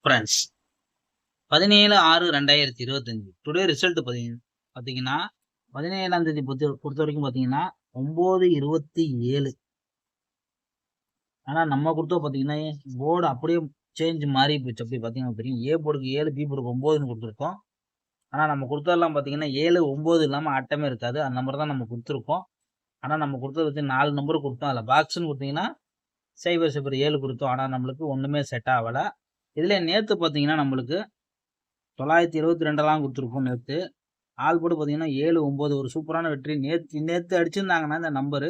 Friends 17/6/2025 today result பார்த்தீங்கன்னா 17ஆம் தேதி பொறுத்த வரைக்கும் பார்த்தீங்கன்னா 9:27. ஆனால் நம்ம கொடுத்தோம் பார்த்தீங்கன்னா போர்டு அப்படியே சேஞ்ச் மாறி போச்சு. அப்படி பார்த்தீங்கன்னா தெரியும், ஏ போர்டுக்கு 7, பி போர்டுக்கு 9ன்னு கொடுத்துருக்கோம். ஆனால் நம்ம கொடுத்ததெல்லாம் பார்த்தீங்கன்னா 7, 9 இல்லாமல் ஆட்டமே இருக்காது. அந்த நம்பர் தான் நம்ம கொடுத்துருக்கோம். ஆனால் நம்ம கொடுத்தது வச்சு 4 நம்பர் கொடுத்தோம். அதில் பாக்ஸ்ன்னு கொடுத்தீங்கன்னா 007 கொடுத்தோம். ஆனால் நம்மளுக்கு ஒன்றுமே செட் ஆகலை. இதில் நேற்று பார்த்தீங்கன்னா நம்மளுக்கு 972 கொடுத்துருக்கோம். நேற்று ஆள் போட்டு பார்த்தீங்கன்னா 7, 9 ஒரு சூப்பரான வெற்றி. நேற்று அடிச்சிருந்தாங்கன்னா இந்த நம்பரு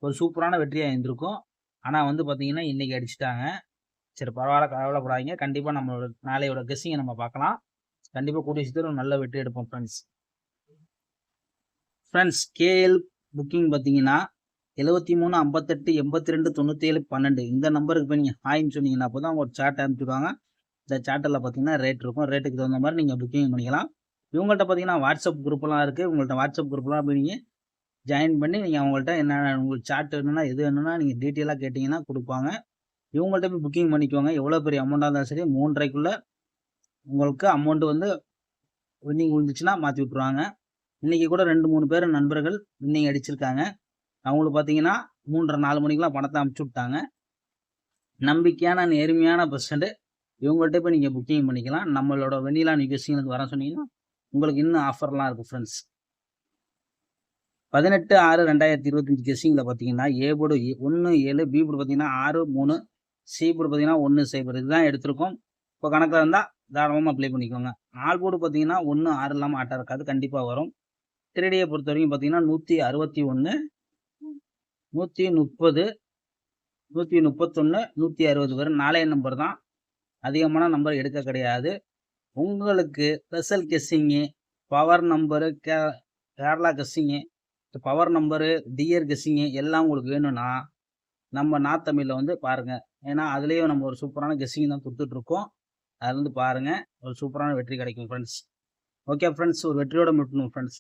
ஒரு சூப்பரான வெற்றியாக இருந்திருக்கும். ஆனால் வந்து பார்த்தீங்கன்னா இன்றைக்கி அடிச்சிட்டாங்க. சரி, பரவாயில்ல, கவலைப்படாதீங்க. கண்டிப்பாக நம்மளோட நாளையோட கெஸ்ஸிங்கை நம்ம பார்க்கலாம். கண்டிப்பாக கூடிய சீக்கிரம் நல்ல வெற்றி எடுப்போம் ஃப்ரெண்ட்ஸ். கேஎல் புக்கிங் பார்த்தீங்கன்னா 73 58 82 97 12 இந்த நம்பருக்கு போய் நீங்கள் ஹாய்ன்னு சொன்னீங்கன்னா அப்போ தான் ஒரு சாட் அனுப்பிச்சுடுவாங்க. இந்த சாட்டில் பார்த்தீங்கன்னா ரேட் இருக்கும். ரேட்டுக்கு தகுந்த மாதிரி நீங்கள் புக்கிங் பண்ணிக்கலாம். இவங்கள்ட்ட பார்த்தீங்கன்னா வாட்ஸ்அப் குரூப்லாம் இருக்குது. உங்கள்கிட்ட வாட்ஸ்அப் குரூப்லாம் போய் நீங்கள் ஜாயின் பண்ணி நீங்கள் அவங்கள்ட்ட என்னென்ன உங்களுக்கு சாட் வேணும்னா எது வேணும்னா நீங்கள் டீட்டெயிலாக கேட்டிங்கன்னா கொடுப்பாங்க. இவங்கள்ட்ட போய் புக்கிங் பண்ணிக்கோங்க. எவ்வளோ பெரிய அமௌண்ட்டாக இருந்தாலும் சரி 3:30க்குள்ளே உங்களுக்கு அமௌண்ட்டு வந்து வின்னிங் விழுந்துச்சுன்னா மாற்றி விட்ருவாங்க. இன்றைக்கி கூட 2-3 பேர் நண்பர்கள் வின்னிங் அடிச்சிருக்காங்க. அவங்களுக்கு பார்த்தீங்கன்னா 3:30-4 மணிக்கெலாம் பணத்தை அனுப்பிச்சி விட்டாங்க. நம்பிக்கையான நேர்மையான பர்சன்ட் இவங்கள்ட்ட போய் நீங்கள் புக்கிங் பண்ணிக்கலாம். நம்மளோட வெண்ணிலா நிகழ்ச்சிகளுக்கு வர சொன்னீங்கன்னா உங்களுக்கு இன்னும் ஆஃபர்லாம் இருக்குது ஃப்ரெண்ட்ஸ். 18/6/2025 கெஸ்ஸிங்கில் பார்த்தீங்கன்னா ஏ போர்டு 1-7, பி போர்டு பார்த்தீங்கன்னா 6-3, சி போர்டு பார்த்தீங்கன்னா 1-0 இதுதான் எடுத்திருக்கோம். இப்போ கணக்கில் இருந்தால் தாராளமாக அப்ளை பண்ணிக்கோங்க. ஆல் போர்டு பார்த்தீங்கன்னா 1-6 இல்லாமல் ஆட்டம் இருக்காது, கண்டிப்பாக வரும். திரடியை பொறுத்த வரைக்கும் பார்த்தீங்கன்னா 161, 130, 131, 160 வரும். 4 நம்பர் தான், அதிகமான நம்பர் எடுக்க கிடையாது. உங்களுக்கு special guessing, power number, Kerala guessing, power number, dear guessing எல்லாம் உங்களுக்கு வேணும்னா நம்ம நார்த் தமிழில் வந்து பாருங்கள். ஏன்னா அதுலேயும் நம்ம ஒரு சூப்பரான கெஸ்ஸிங் தான் கொடுத்துட்ருக்கோம். அதுலேருந்து பாருங்கள், ஒரு சூப்பரான வெற்றி கிடைக்கும் ஃப்ரெண்ட்ஸ். ஓகே ஃப்ரெண்ட்ஸ், ஒரு வெற்றியோட மட்டும் ஃப்ரெண்ட்ஸ்.